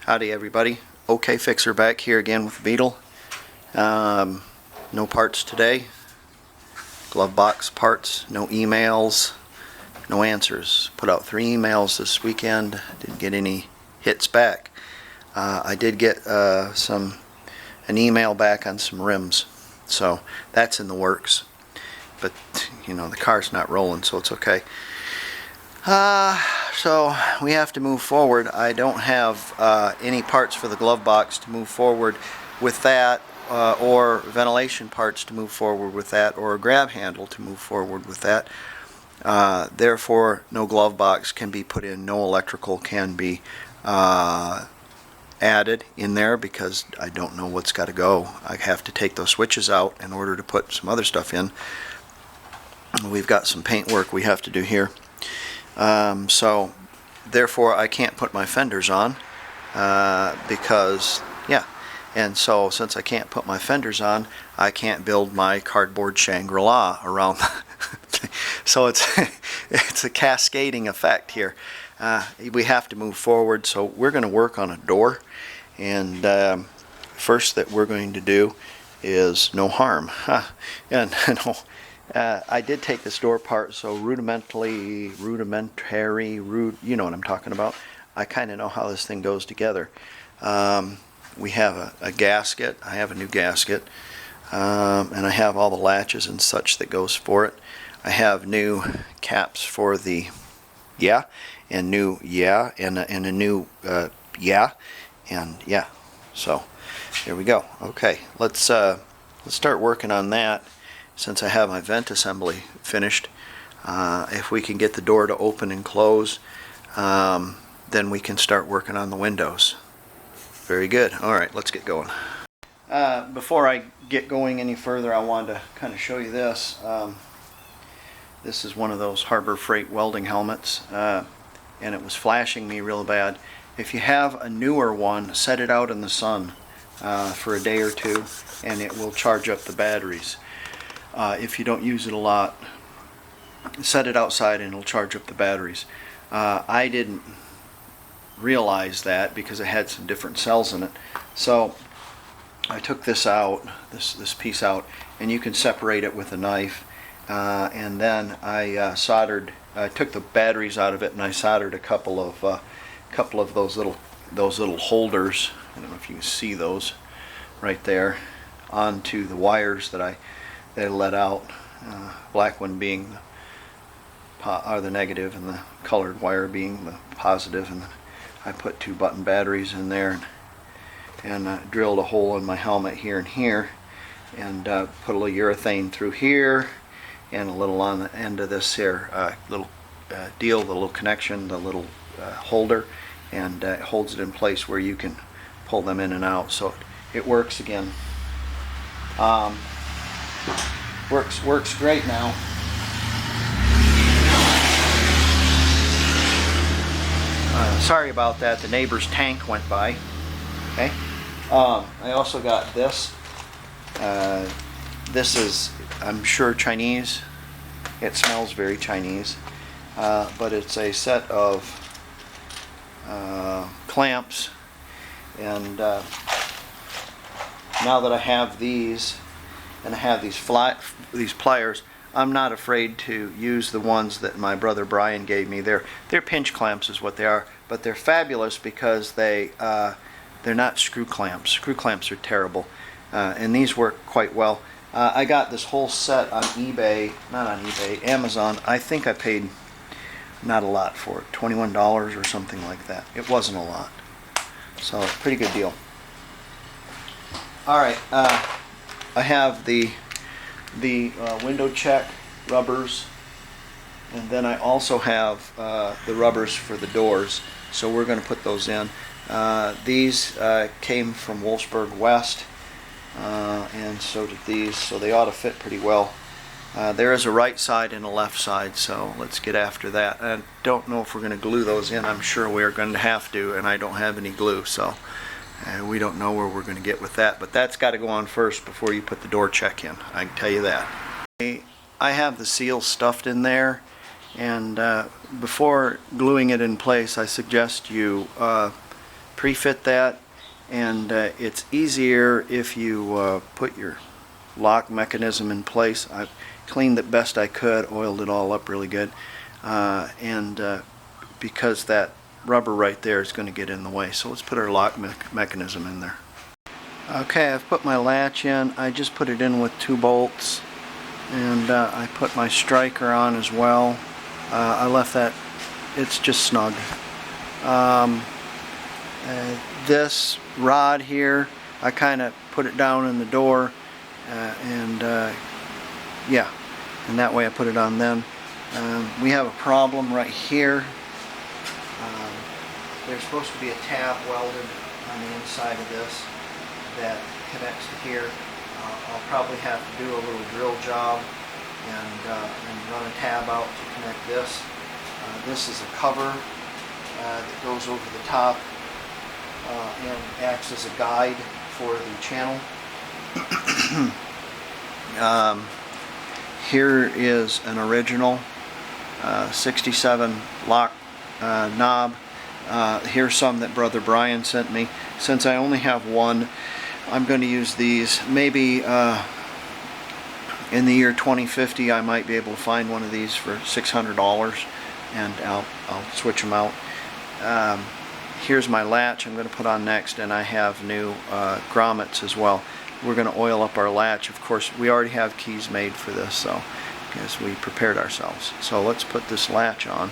Howdy everybody, OkFixer back here again with Beetle. No parts today, glove box parts, no emails, no answers. Put out 3 emails this weekend, didn't get any hits back. I did get an email back on some rims, so that's in the works. But you know, the car's not rolling, so it's okay. So we have to move forward. I don't have any parts for the glove box to move forward with that, or ventilation parts to move forward with that, or a grab handle to move forward with that. Therefore, no glove box can be put in, no electrical can be added in there because I don't know what's got to go. I have to take those switches out in order to put some other stuff in. We've got some paint work we have to do here. So therefore I can't put my fenders on because and so since I can't put my fenders on, I can't build my cardboard Shangri-La around so it's a cascading effect here. We have to move forward, so we're going to work on a door, and first that we're going to do is no harm. And no, I did take this door apart, so rudimentary, you know what I'm talking about. I kind of know how this thing goes together. We have a gasket. I have a new gasket, and I have all the latches and such that goes for it. I have new caps for the and new and a new So there we go. Okay, let's start working on that. Since I have my vent assembly finished, if we can get the door to open and close, then we can start working on the windows. Very good. Alright, let's get going. Before I get going any further, I wanted to kind of show you this. This is one of those Harbor Freight welding helmets, and it was flashing me real bad. If you have a newer one, set it out in the sun for a day or two, and it will charge up the batteries. If you don't use it a lot, set it outside and it'll charge up the batteries. I didn't realize that because it had some different cells in it. So I took this out, this piece out, and you can separate it with a knife. And then I took the batteries out of it, and I soldered a couple of those little holders. I don't know if you can see those right there, onto the wires that I let out. Black one being the negative, and the colored wire being the positive. And I put 2 button batteries in there, and drilled a hole in my helmet here and here, and put a little urethane through here, and a little on the end of this here little deal, the little connection, the little holder, and it holds it in place where you can pull them in and out. So it works again. Works great now. Sorry about that. The neighbor's tank went by. Okay. I also got this. This is, I'm sure, Chinese. It smells very Chinese, but it's a set of clamps, and now that I have these, and I have these pliers, I'm not afraid to use the ones that my brother Brian gave me. They're pinch clamps is what they are, but they're fabulous because they're not screw clamps. Screw clamps are terrible, and these work quite well. I got this whole set on eBay, not on eBay, Amazon. I think I paid not a lot for it, $21 or something like that. It wasn't a lot, so pretty good deal. All right, I have the window check rubbers, and then I also have the rubbers for the doors, so we're going to put those in. These came from Wolfsburg West, and so did these, so they ought to fit pretty well. There is a right side and a left side, so let's get after that. I don't know if we're going to glue those in. I'm sure we're going to have to, and I don't have any glue, so we don't know where we're going to get with that, but that's got to go on first before you put the door check in. I can tell you that. I have the seal stuffed in there, and before gluing it in place, I suggest you pre-fit that, and it's easier if you put your lock mechanism in place. I cleaned it best I could, oiled it all up really good, and because that rubber right there is going to get in the way. So let's put our lock mechanism in there. Okay, I've put my latch in. I just put it in with 2 bolts, and I put my striker on as well. I left that, it's just snug. This rod here, I kind of put it down in the door, yeah, and that way I put it on then. We have a problem right here. There's supposed to be a tab welded on the inside of this that connects to here. I'll probably have to do a little drill job and run a tab out to connect this. This is a cover that goes over the top and acts as a guide for the channel. Here is an original 67 lock knob. Here's some that Brother Brian sent me. Since I only have one, I'm going to use these. Maybe in the year 2050 I might be able to find one of these for $600, and I'll switch them out. Here's my latch I'm going to put on next, and I have new grommets as well. We're going to oil up our latch. Of course, we already have keys made for this, so because we prepared ourselves. So let's put this latch on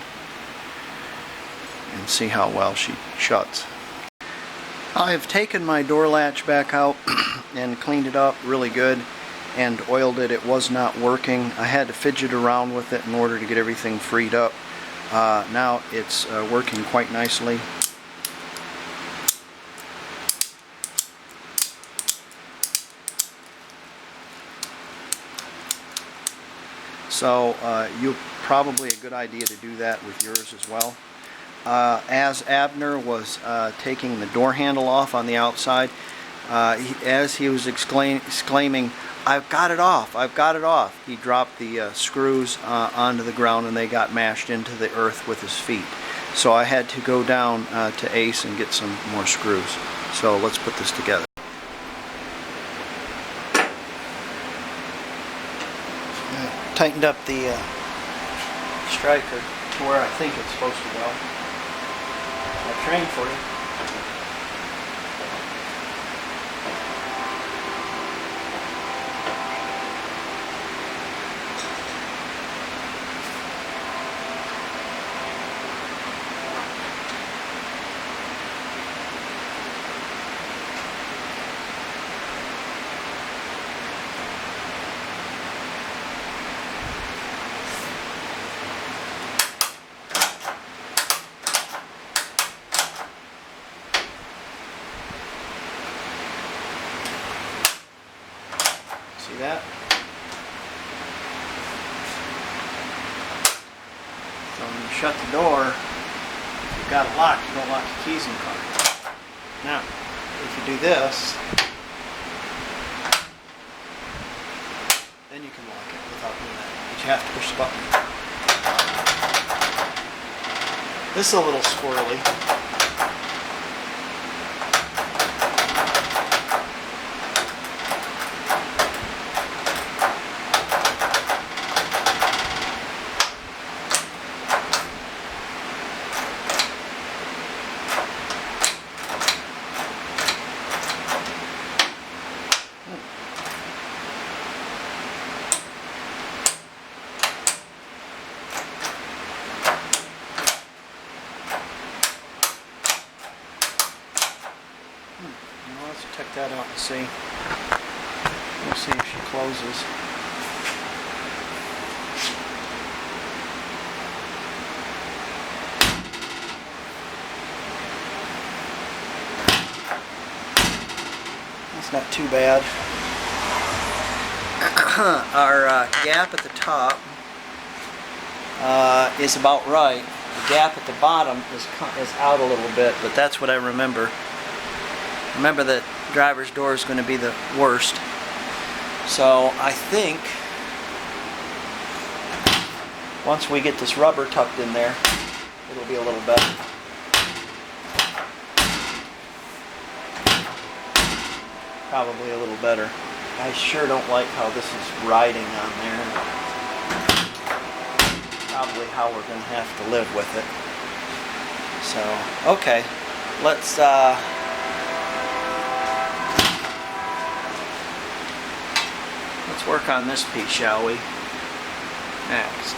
and see how well she shuts. I've taken my door latch back out and cleaned it up really good and oiled it. It was not working. I had to fidget around with it in order to get everything freed up. Now it's working quite nicely. So probably a good idea to do that with yours as well. As Abner was taking the door handle off on the outside, as he was exclaiming, "I've got it off, I've got it off," he dropped the screws onto the ground, and they got mashed into the earth with his feet. So I had to go down to Ace and get some more screws. So let's put this together. Tightened up the striker to where I think it's supposed to go. I'll train for you. See that? So when you shut the door, if you've got it locked, you don't lock your keys in the car. Now, if you do this, then you can lock it without doing that. But you have to push the button. This is a little squirrely. Let's check that out and see. We'll see if she closes. That's not too bad. Our gap at the top is about right. The gap at the bottom is out a little bit, but that's what I remember. Remember that driver's door is going to be the worst. So I think once we get this rubber tucked in there, it'll be a little better. probably a little better. I sure don't like how this is riding on there. Probably how we're going to have to live with it. So, okay, let's work on this piece, shall we? Next.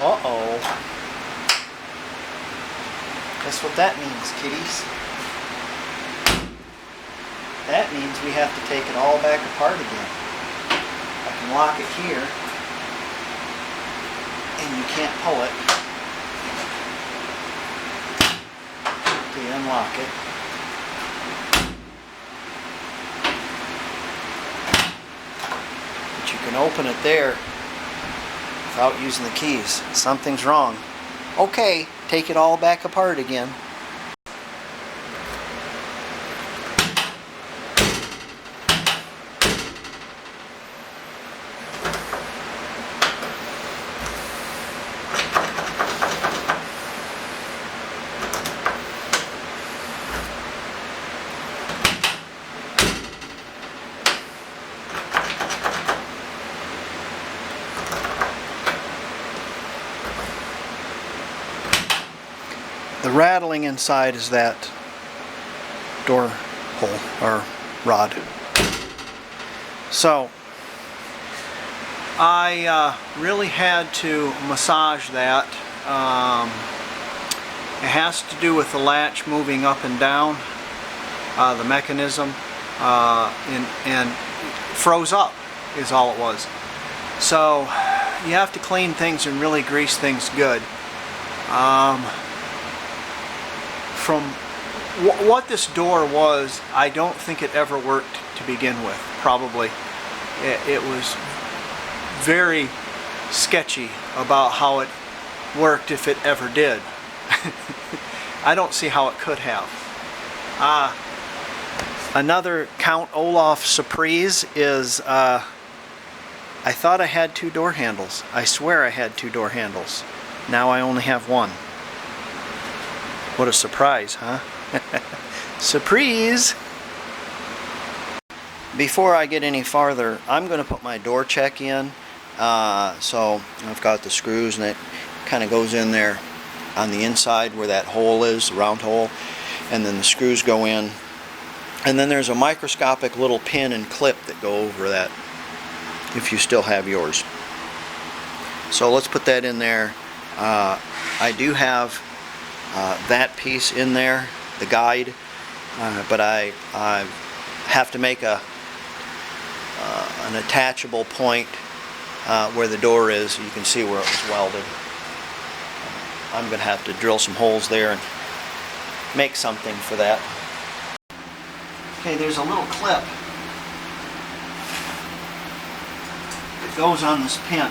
Uh-oh. Guess what that means, kiddies? That means we have to take it all back apart again. I can lock it here, and you can't pull it. Okay, unlock it. But you can open it there without using the keys. Something's wrong. Okay, take it all back apart again. The rattling inside is that door hole or rod. So I really had to massage that. It has to do with the latch moving up and down, the mechanism, and froze up is all it was. So you have to clean things and really grease things good. From what this door was, I don't think it ever worked to begin with. Probably it was very sketchy about how it worked, if it ever did. I don't see how it could have. Another Count Olaf surprise is I thought I had 2 door handles. I swear I had 2 door handles. Now I only have 1. What a surprise, huh? Surprise! Before I get any farther, I'm going to put my door check in. So I've got the screws, and it kind of goes in there on the inside where that hole is, the round hole, and then the screws go in. And then there's a microscopic little pin and clip that go over that, if you still have yours. So let's put that in there. I do have that piece in there, the guide, but I have to make an attachable point where the door is. You can see where it was welded. I'm going to have to drill some holes there and make something for that. Okay, there's a little clip that goes on this pin.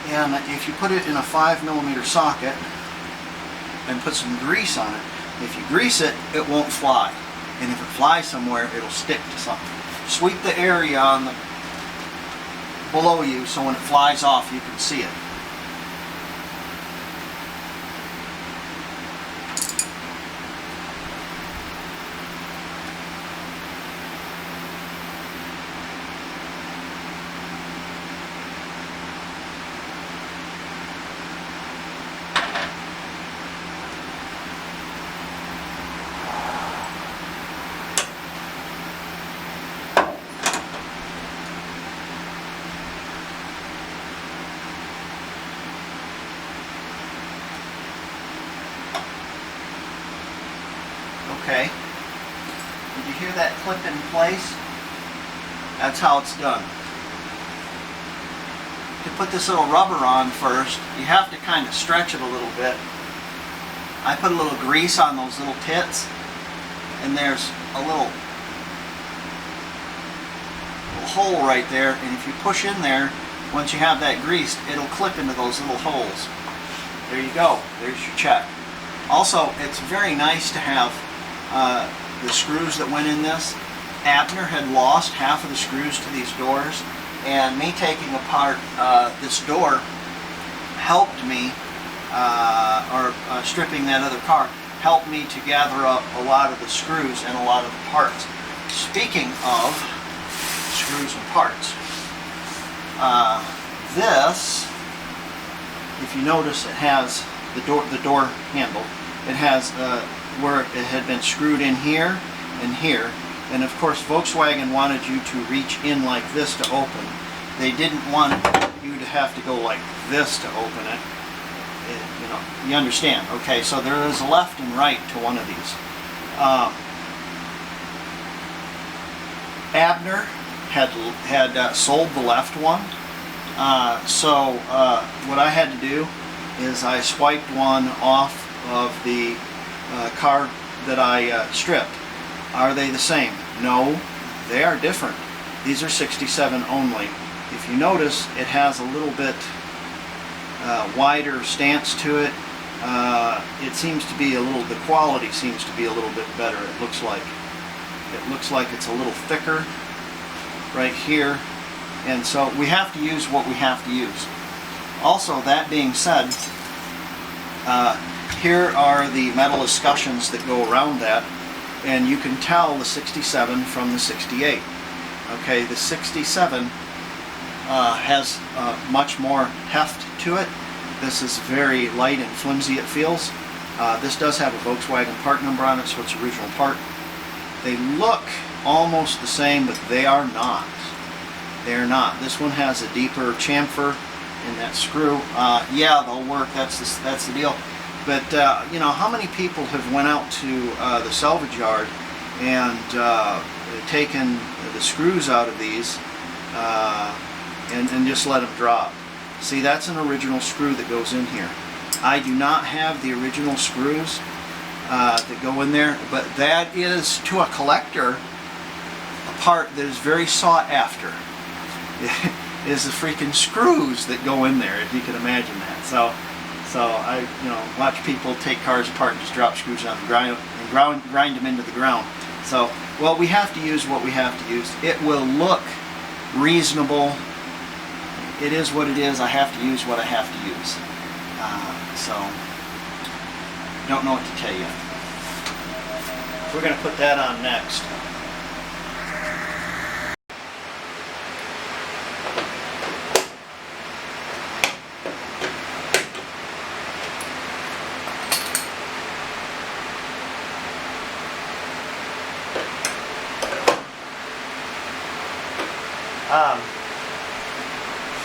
And if you put it in a 5mm socket and put some grease on it, if you grease it, it won't fly. And if it flies somewhere, it'll stick to something. Sweep the area on the below you so when it flies off, you can see it. Okay. Did you hear that clip in place? That's how it's done. To put this little rubber on first, you have to kind of stretch it a little bit. I put a little grease on those little tits, and there's a little hole right there, and if you push in there, once you have that greased, it'll clip into those little holes. There you go. There's your check. Also, it's very nice to have the screws that went in this. Abner had lost half of the screws to these doors, and me taking apart this door helped me, stripping that other car, helped me to gather up a lot of the screws and a lot of the parts. Speaking of screws and parts, this, if you notice, it has the door handle. It has where it had been screwed in here and here, and of course Volkswagen wanted you to reach in like this to open. They didn't want you to have to go like this to open it. You know, you understand? Okay, so there is a left and right to one of these. Abner had sold the left one, so what I had to do is I swiped one off of the car that I stripped. Are they the same? No, they are different. These are 67 only. If you notice, it has a little bit wider stance to it. It seems to be the quality seems to be a little bit better. It looks like it's a little thicker right here, and so we have to use what we have to use. Also, that being said, here are the metal escutcheons that go around that, and you can tell the 67 from the 68. Okay, the 67 has much more heft to it. This is very light and flimsy, it feels. This does have a Volkswagen part number on it, so it's original part. They look almost the same, but they are not. They are not. This one has a deeper chamfer in that screw. Yeah, they'll work. That's the deal. But you know, how many people have went out to the salvage yard and taken the screws out of these and just let them drop? See, that's an original screw that goes in here. I do not have the original screws that go in there, but that is, to a collector, a part that is very sought after. Is the freaking screws that go in there, if you can imagine that. So I, watch people take cars apart and just drop screws on the ground and grind them into the ground. So, well, we have to use what we have to use. It will look reasonable. It is what it is. I have to use what I have to use. So, don't know what to tell you. We're going to put that on next.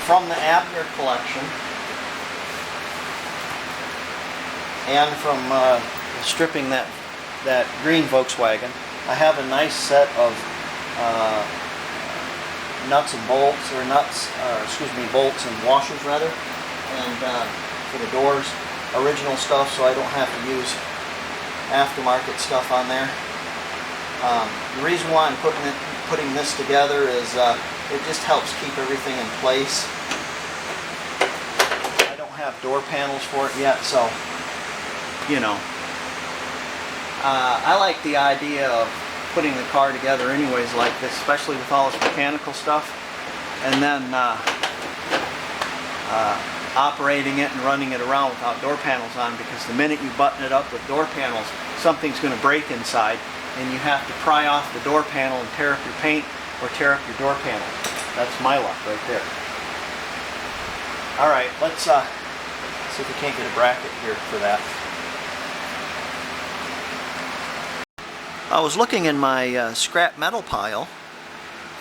From the Abner collection and from stripping that green Volkswagen, I have a nice set of nuts and bolts, bolts and washers rather, and for the doors, original stuff, so I don't have to use aftermarket stuff on there. The reason why I'm putting this together is it just helps keep everything in place. I don't have door panels for it yet, so I like the idea of putting the car together anyways like this, especially with all this mechanical stuff, and then operating it and running it around without door panels on, because the minute you button it up with door panels, something's going to break inside and you have to pry off the door panel and tear up your paint or tear up your door panel. That's my luck right there. Alright, let's see if we can't get a bracket here for that. I was looking in my scrap metal pile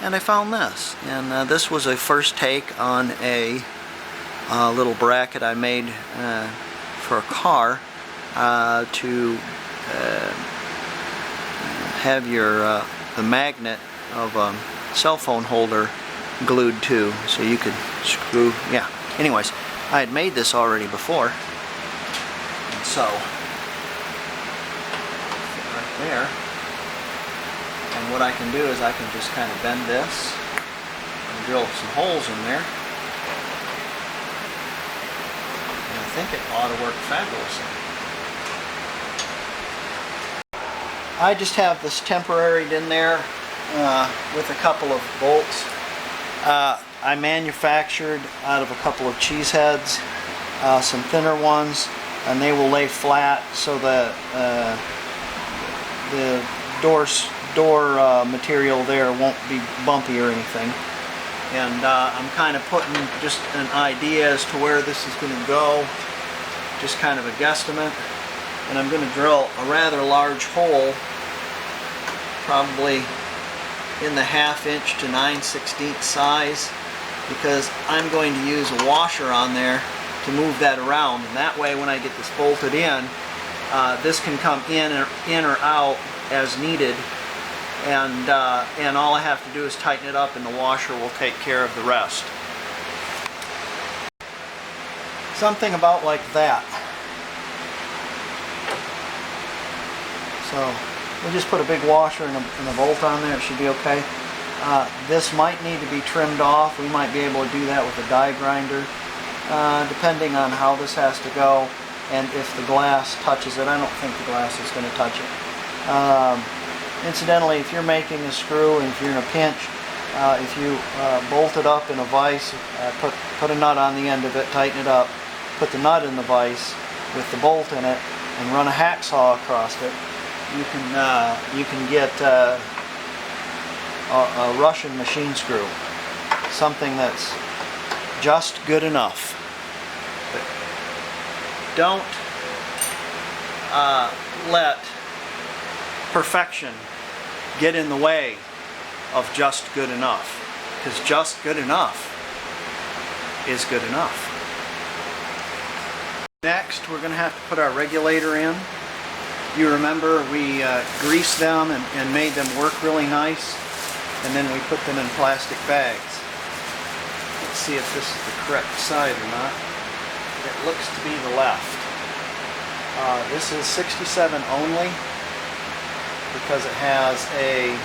and I found this. And this was a first take on a little bracket I made for a car to have your the magnet of a cell phone holder glued to, so you could screw. Yeah. Anyways, I had made this already before, and so right there. And what I can do is I can just kind of bend this and drill some holes in there. think it ought to work fabulously. I just have this temporaried in there with a couple of bolts. I manufactured out of a couple of cheese heads, some thinner ones, and they will lay flat so that the door material there won't be bumpy or anything. And I'm kind of putting just an idea as to where this is going to go, just kind of a guesstimate. And I'm going to drill a rather large hole, probably in the 1/2 inch to 9/16 size, because I'm going to use a washer on there to move that around, and that way when I get this bolted in, this can come in or out as needed, and all I have to do is tighten it up and the washer will take care of the rest. Something about like that. So we'll just put a big washer and a bolt on there. It should be okay. This might need to be trimmed off. We might be able to do that with a die grinder, depending on how this has to go and if the glass touches it. I don't think the glass is going to touch it. Incidentally, if you're making a screw and if you're in a pinch, if you bolt it up in a vise, put a nut on the end of it, tighten it up, put the nut in the vise with the bolt in it, and run a hacksaw across it, you can get a Russian machine screw, something that's just good enough. But don't let perfection get in the way of just good enough, because just good enough is good enough. Next, we're going to have to put our regulator in. You remember we greased them and made them work really nice, and then we put them in plastic bags. Let's see if this is the correct side or not. It looks to be the left. This is 67 only, because it has a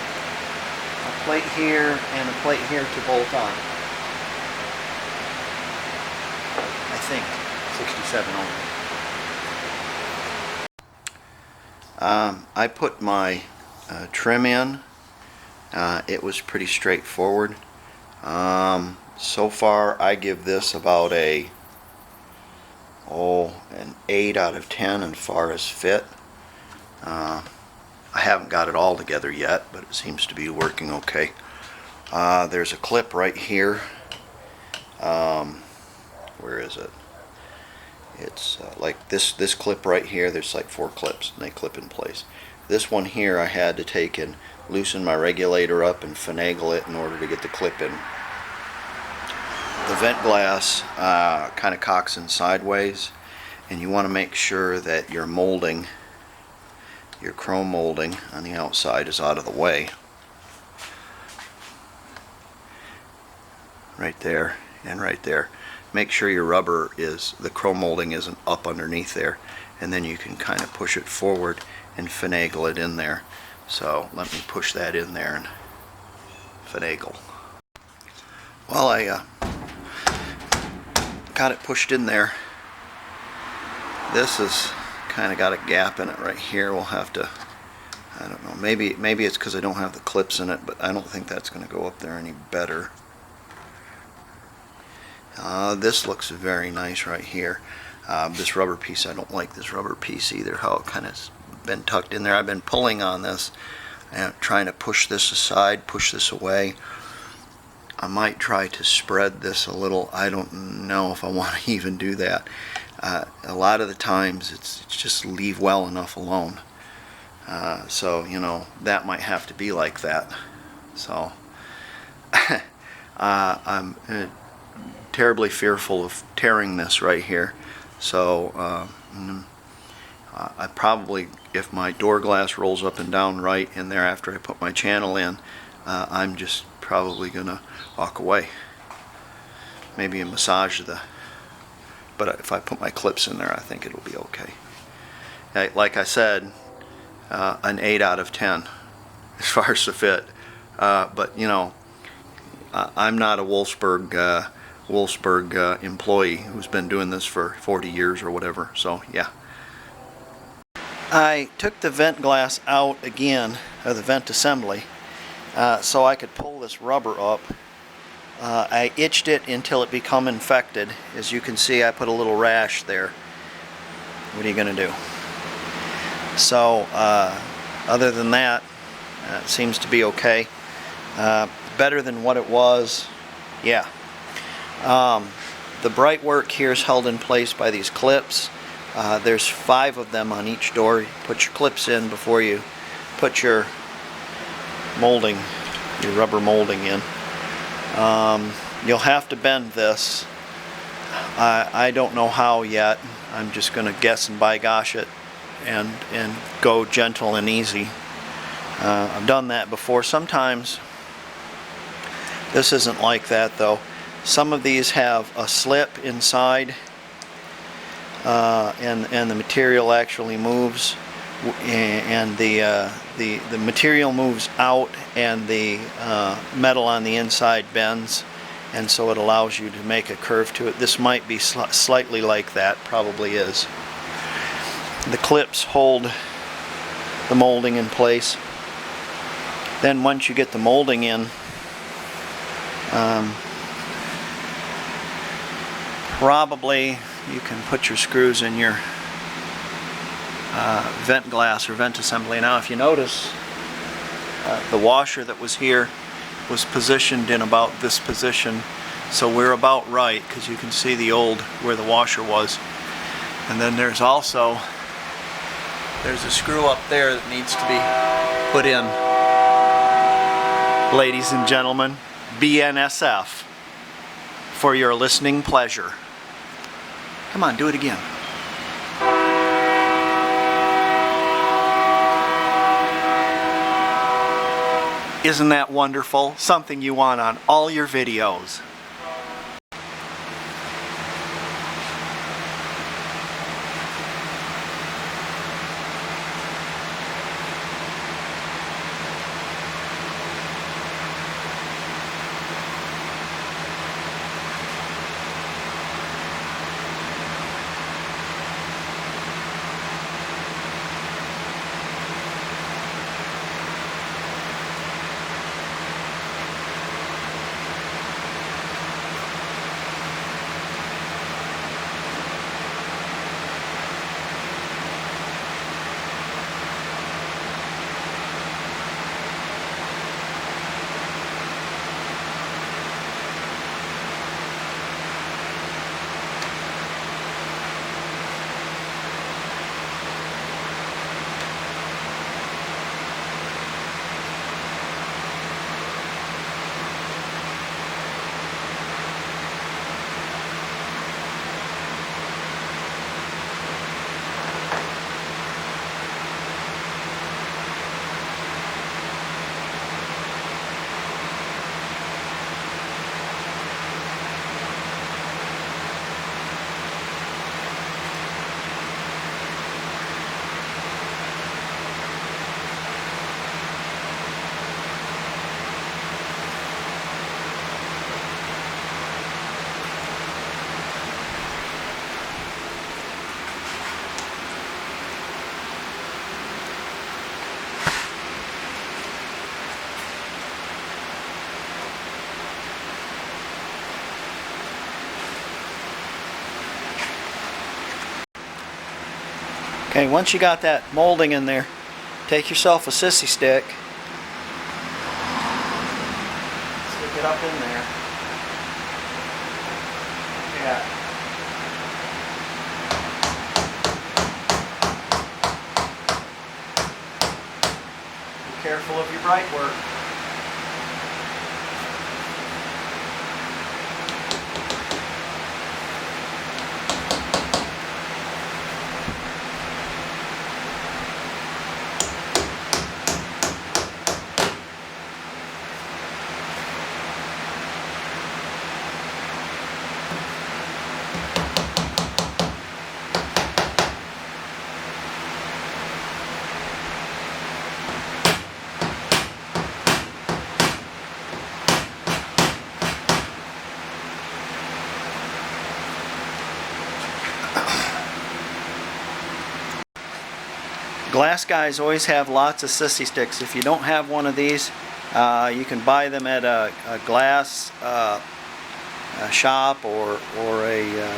plate here and a plate here to bolt on. I think 67 only. I put my trim in. It was pretty straightforward. So far I give this about an 8 out of 10 as far as fit. I haven't got it all together yet, but it seems to be working okay. There's a clip right here. Where is it? It's like this clip right here. There's like 4 clips and they clip in place. This one here I had to take and loosen my regulator up and finagle it in order to get the clip in. The vent glass kind of cocks in sideways, and you want to make sure that your molding, your chrome molding on the outside, is out of the way. Right there and right there. Make sure your rubber the chrome molding isn't up underneath there, and then you can kind of push it forward and finagle it in there. So let me push that in there and finagle. Well, I got it pushed in there. This has kind of got a gap in it right here. We'll have to, I don't know, maybe it's because I don't have the clips in it, but I don't think that's going to go up there any better. This looks very nice right here. This rubber piece, I don't like this rubber piece either, how it kind of been tucked in there. I've been pulling on this and trying to push this aside, push this away. I might try to spread this a little. I don't know if I want to even do that. A lot of the times it's just leave well enough alone. So, you know, that might have to be like that. So I'm terribly fearful of tearing this right here. So I probably, if my door glass rolls up and down right in there after I put my channel in, I'm just probably gonna walk away. Maybe a massage but if I put my clips in there, I think it'll be okay. Like I said, an 8 out of 10 as far as the fit. But you know, I'm not a Wolfsburg Wolfsburg employee who's been doing this for 40 years or whatever. So yeah. I took the vent glass out again, of the vent assembly, so I could pull this rubber up. I itched it until it become infected. As you can see, I put a little rash there. What are you going to do? So other than that, it seems to be okay. Better than what it was. Yeah. The bright work here is held in place by these clips. There's 5 of them on each door. You put your clips in before you put your molding, your rubber molding in. You'll have to bend this. I don't know how yet. I'm just going to guess and by gosh it and go gentle and easy. I've done that before. Sometimes this isn't like that though. Some of these have a slip inside, and the material actually moves, and the material moves out, and the metal on the inside bends, and so it allows you to make a curve to it. This might be slightly like that, probably is. The clips hold the molding in place. Then once you get the molding in, probably you can put your screws in your vent glass or vent assembly. Now if you notice, the washer that was here was positioned in about this position, so we're about right, because you can see the old where the washer was. And then there's also a screw up there that needs to be put in. Ladies and gentlemen, BNSF for your listening pleasure. Come on, do it again. Isn't that wonderful? Something you want on all your videos. Okay, once you got that molding in there, take yourself a sissy stick, stick it up in there. Yeah. Be careful of your bright work. Glass guys always have lots of sissy sticks. If you don't have one of these, you can buy them at a glass shop or a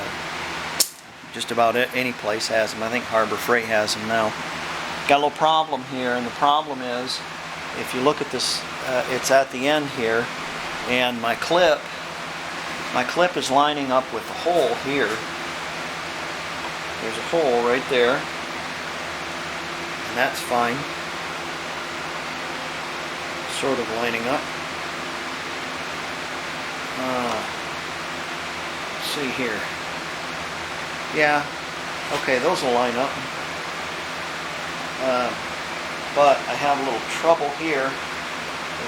just about any place has them. I think Harbor Freight has them now. Got a little problem here, and the problem is, if you look at this, it's at the end here, and my clip is lining up with the hole here. There's a hole right there, and that's fine. Sort of lining up. Let's see here. Yeah, okay, those will line up. But I have a little trouble here.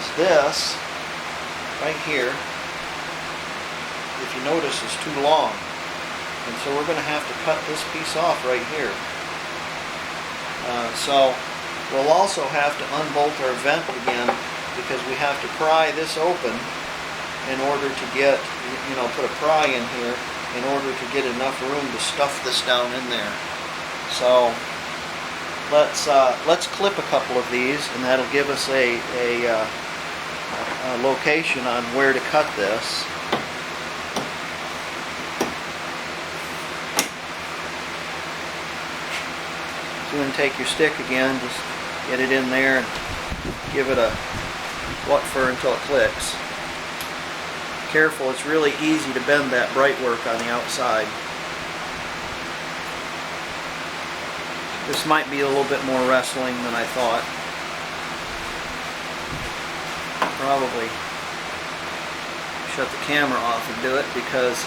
Is this right here, if you notice, is too long. And so we're going to have to cut this piece off right here. So we'll also have to unbolt our vent again, because we have to pry this open in order to get, put a pry in here in order to get enough room to stuff this down in there. So let's clip a couple of these, and that'll give us a location on where to cut this. So you can take your stick again, just get it in there and give it a what for until it clicks. Careful, it's really easy to bend that brightwork on the outside. This might be a little bit more wrestling than I thought. Probably shut the camera off and do it, because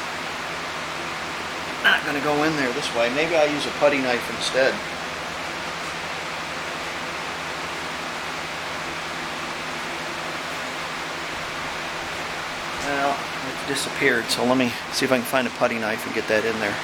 I'm not going to go in there this way. Maybe I'll use a putty knife instead. Well, it disappeared, so let me see if I can find a putty knife and get that in there.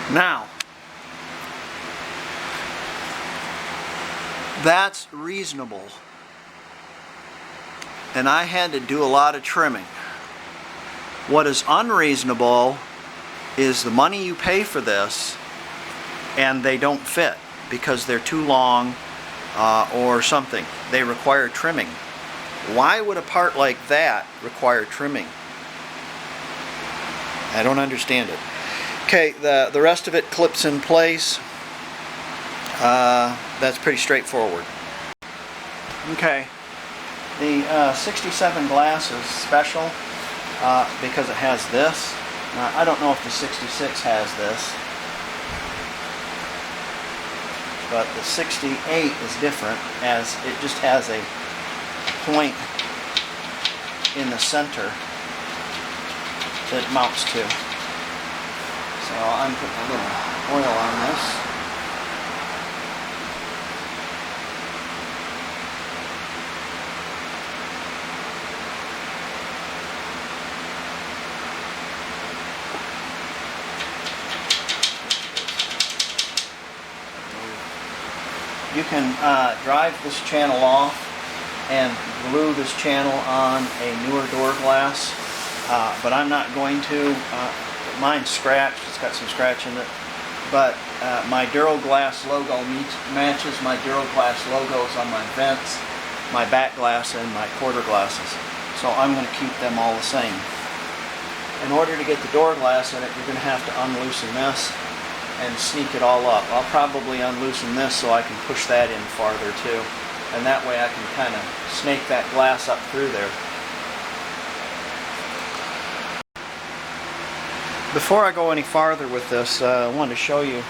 Now, that's reasonable, and I had to do a lot of trimming. What is unreasonable is the money you pay for this and they don't fit because they're too long or something. They require trimming. Why would a part like that require trimming? I don't understand it. Okay, the rest of it clips in place. That's pretty straightforward. Okay, the 67 glass is special because it has this. I don't know if the 66 has this, but the 68 is different, as it just has a point in the center that it mounts to. So I'm putting a little oil on this. You can drive this channel off and glue this channel on a newer door glass, but I'm not going to. Mine's scratched, it's got some scratch in it, but my Duroglass logo matches my Duroglass logos on my vents, my back glass, and my quarter glasses. So I'm going to keep them all the same. In order to get the door glass in it, you're going to have to unloosen this and sneak it all up. I'll probably unloosen this so I can push that in farther too. And that way I can kind of snake that glass up through there. Before I go any farther with this, I wanted to show you.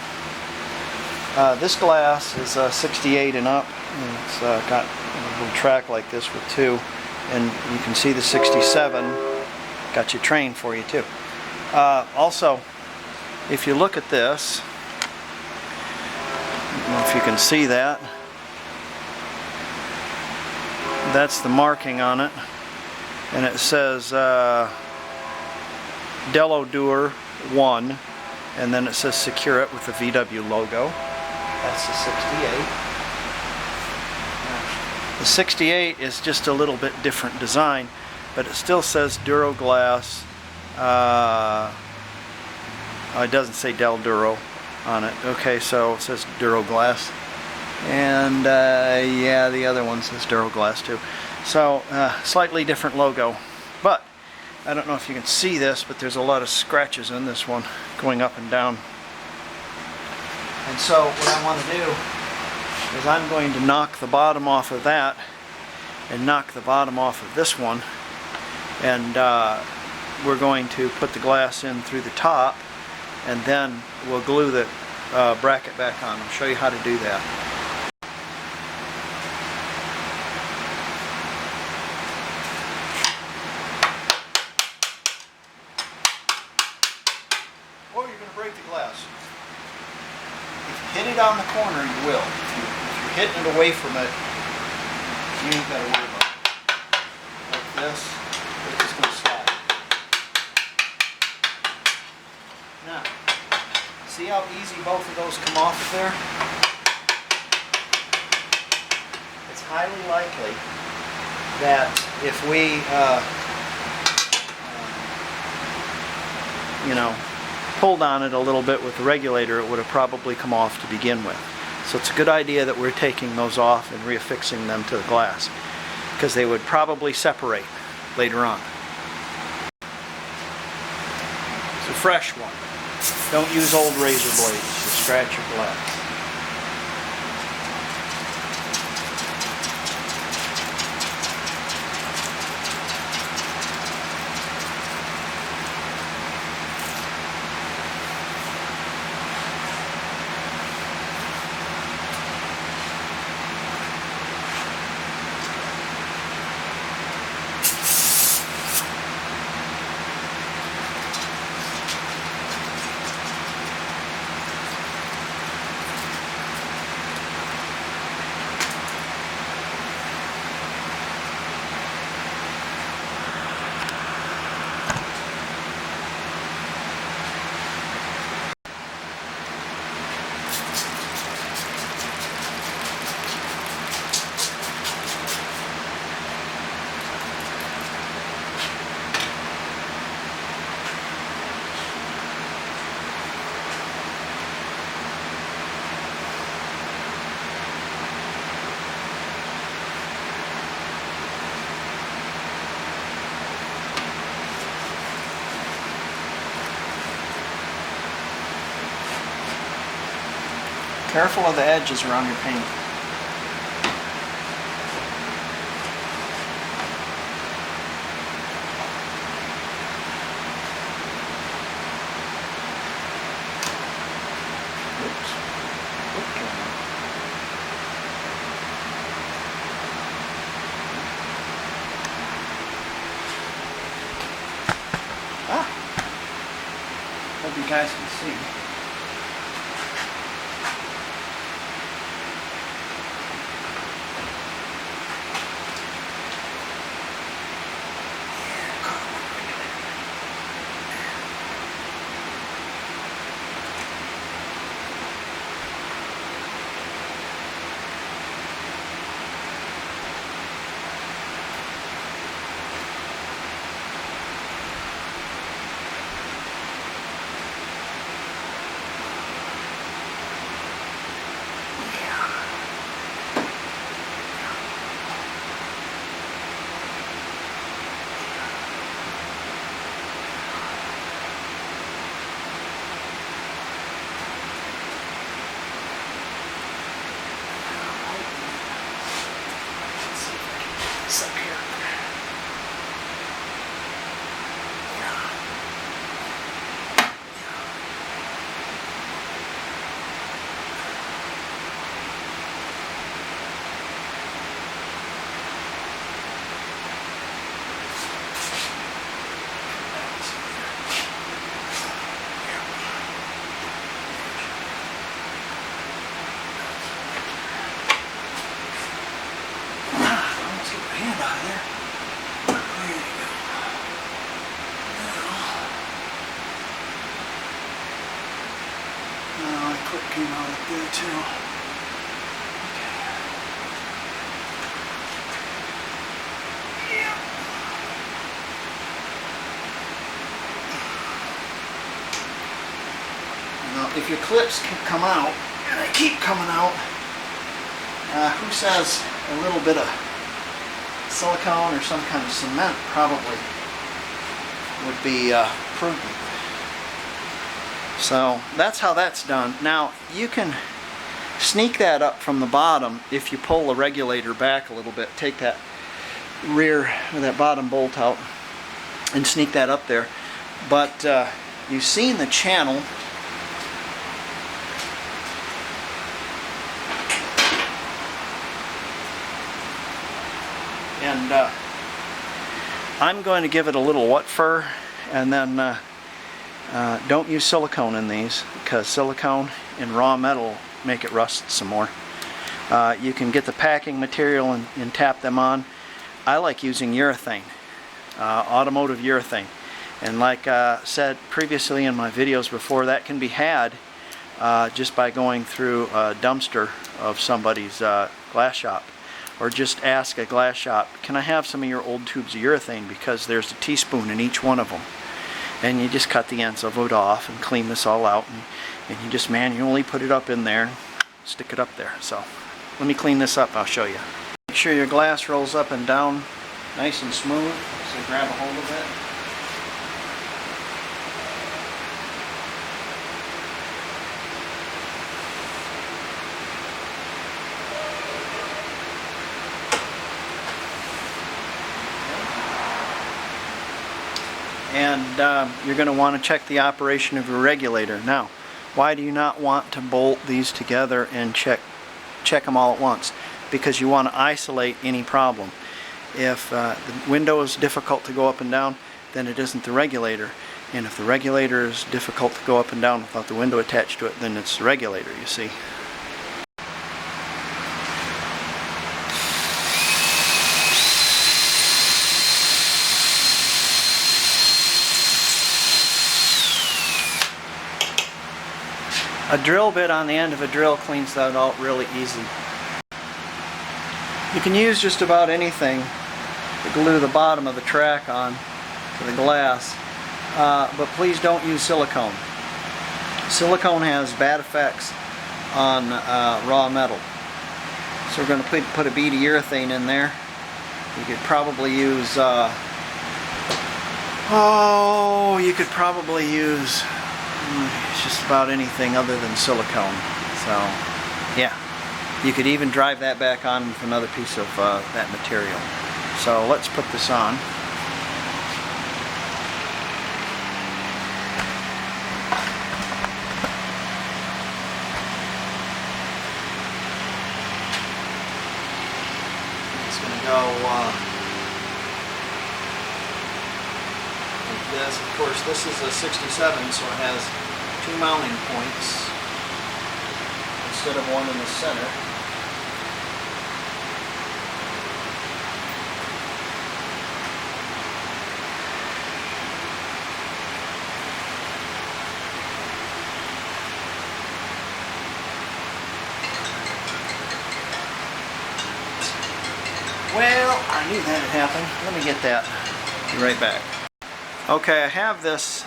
This glass is 68 and up. And it's got a little track like this with two. And you can see the 67. Got your train for you too. Also, if you look at this, I don't know if you can see that. That's the marking on it, and it says Delodur 1, and then it says secure it with the VW logo. That's the 68. The 68 is just a little bit different design, but it still says Duroglass. It doesn't say Del Duro on it. Okay, so it says Duroglass. And yeah, the other one says Duroglass too. So, slightly different logo. But, I don't know if you can see this, but there's a lot of scratches in this one going up and down. And so, what I want to do is I'm going to knock the bottom off of that and knock the bottom off of this one. And we're going to put the glass in through the top, and then we'll glue the bracket back on. I'll show you how to do that. Oh, you're going to break the glass. If you hit it on the corner, you will. If you're hitting it away from it, you ain't got to worry about it. Like this, it's just going to slide. Now, see how easy both of those come off of there? It's highly likely that if we, pulled on it a little bit with the regulator, it would have probably come off to begin with. So it's a good idea that we're taking those off and reaffixing them to the glass, because they would probably separate later on. It's a fresh one. Don't use old razor blades to scratch your glass. Careful of the edges around your paint. Oops. hope you guys can see. Up here. Let's get my hand out of there. There you go. Now the clip came out up there too. Now, if your clips can come out, and they keep coming out, who says a little bit of silicone or some kind of cement probably would be prudent. So that's how that's done. Now you can sneak that up from the bottom if you pull the regulator back a little bit. Take that rear or that bottom bolt out and sneak that up there. But you've seen the channel. And I'm going to give it a little wet fur, and then don't use silicone in these, because silicone and raw metal make it rust some more. You can get the packing material and tap them on. I like using urethane, automotive urethane. And like said previously in my videos before, that can be had just by going through a dumpster of somebody's glass shop. Or just ask a glass shop, can I have some of your old tubes of urethane, because there's a teaspoon in each one of them. And you just cut the ends of it off and clean this all out, and you just manually put it up in there, stick it up there. So let me clean this up, I'll show you. Make sure your glass rolls up and down nice and smooth, so grab a hold of it. And you're going to want to check the operation of your regulator. Now, why do you not want to bolt these together and check them all at once? Because you want to isolate any problem. If the window is difficult to go up and down, then it isn't the regulator. And if the regulator is difficult to go up and down without the window attached to it, then it's the regulator, you see. A drill bit on the end of a drill cleans that out really easy. You can use just about anything to glue the bottom of the track on to the glass, but please don't use silicone. Silicone has bad effects on raw metal. So we're going to put a bead of urethane in there. You could probably use, just about anything other than silicone. So yeah, you could even drive that back on with another piece of that material. So let's put this on. It's going to go like this. Of course, this is a 67, so it has 2 mounting points instead of one in the center. Well, I knew that had happened. Let me get that. Be right back. Okay, I have this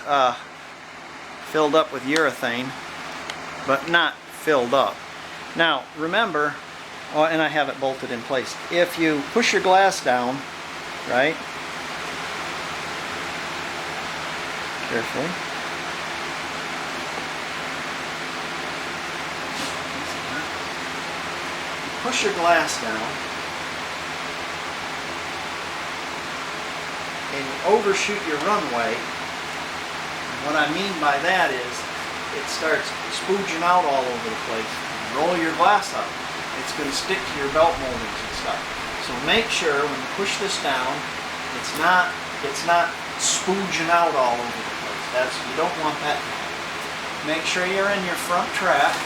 filled up with urethane, but not filled up. Now, remember, oh, and I have it bolted in place. If you push your glass down, right, carefully, push your glass down, and you overshoot your runway. And what I mean by that is it starts spooging out all over the place. Roll your glass up. It's going to stick to your belt moldings and stuff. So make sure when you push this down, it's not spooging out all over the place. You don't want that to happen. Make sure you're in your front track.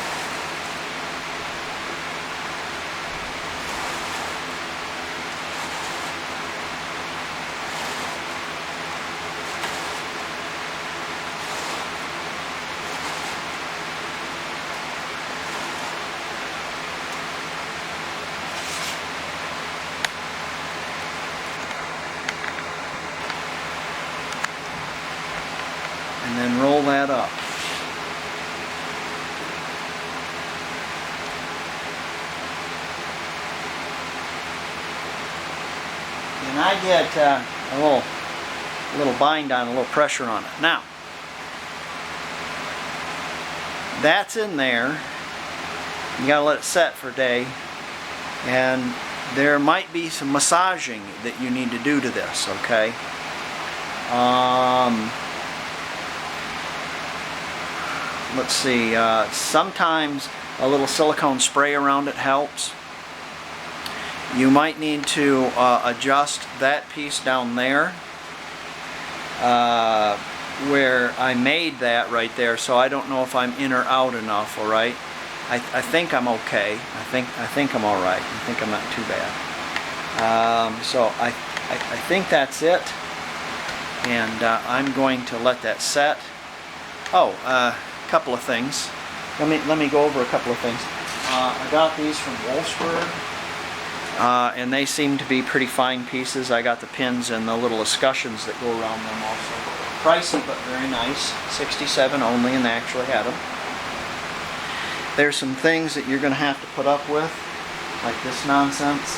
And then roll that up. And I get a little bind on, a little pressure on it. Now, that's in there. You gotta let it set for a day. And there might be some massaging that you need to do to this, okay? Let's see, sometimes a little silicone spray around it helps. You might need to adjust that piece down there where I made that right there, so I don't know if I'm in or out enough, alright? I think I'm okay. I think I'm alright. I think I'm not too bad. So I think that's it. And I'm going to let that set. Oh, couple of things. Let me go over a couple of things. I got these from Wolfsburg, and they seem to be pretty fine pieces. I got the pins and the little escutcheons that go around them also. Pricey but very nice. $67 only, and they actually had them. There's some things that you're going to have to put up with, like this nonsense.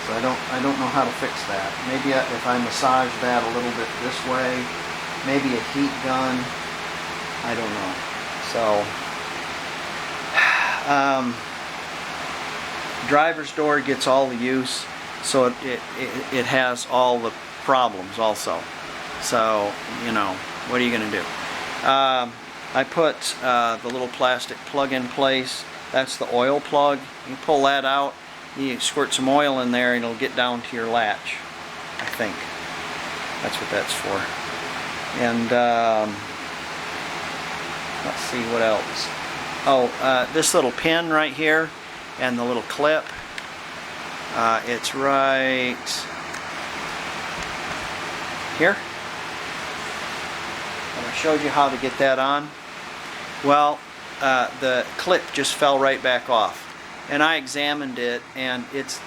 So I don't know how to fix that. Maybe if I massage that a little bit this way. Maybe a heat gun. I don't know. So, driver's door gets all the use, so it has all the problems also. So, you know, what are you going to do? I put the little plastic plug in place. That's the oil plug. You pull that out, you squirt some oil in there, and it'll get down to your latch. I think that's what that's for. And let's see what else. Oh, this little pin right here and the little clip. It's right here. And I showed you how to get that on. Well, the clip just fell right back off. And I examined it, and it's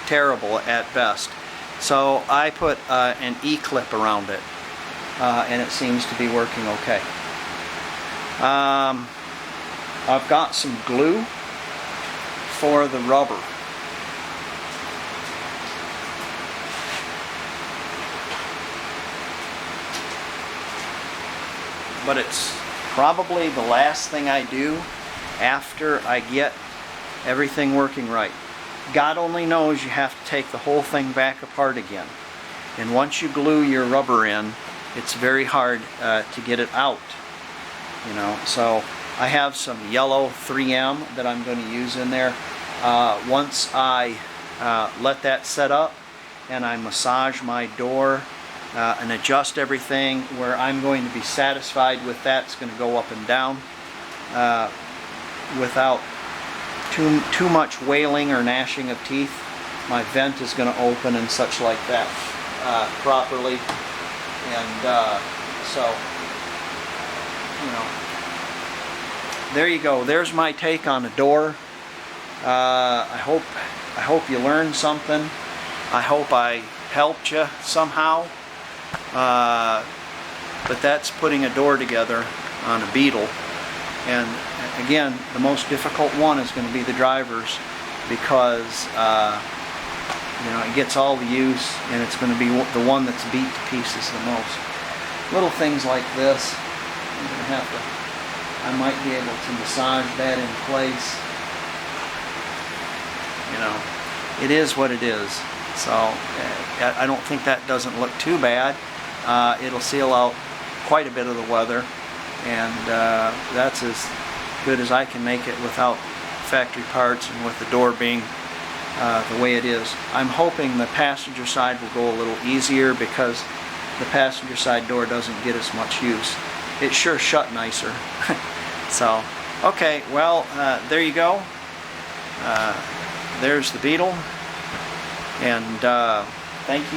terrible at best. So I put an E-clip around it. And it seems to be working okay. I've got some glue for the rubber. But it's probably the last thing I do after I get everything working right. God only knows you have to take the whole thing back apart again. And once you glue your rubber in, it's very hard to get it out, you know. So I have some yellow 3M that I'm going to use in there. Once I let that set up and I massage my door and adjust everything where I'm going to be satisfied with that. It's going to go up and down without too much wailing or gnashing of teeth. My vent is going to open and such like that properly, and so, you know, there you go. There's my take on a door. I hope you learned something. I hope I helped you somehow. But that's putting a door together on a Beetle. And again, the most difficult one is going to be the driver's, because you know, it gets all the use, and it's going to be the one that's beat to pieces the most. Little things like this, I'm going to have to, I might be able to massage that in place. You know, it is what it is. So I don't think that doesn't look too bad. It'll seal out quite a bit of the weather, and that's as good as I can make it without factory parts and with the door being the way it is. I'm hoping the passenger side will go a little easier, because the passenger side door doesn't get as much use. It sure shut nicer. So, okay, well, there you go. There's the Beetle, and thank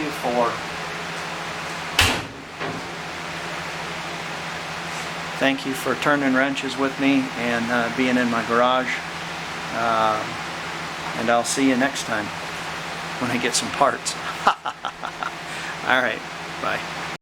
you for turning wrenches with me and being in my garage. And I'll see you next time when I get some parts. All right, bye.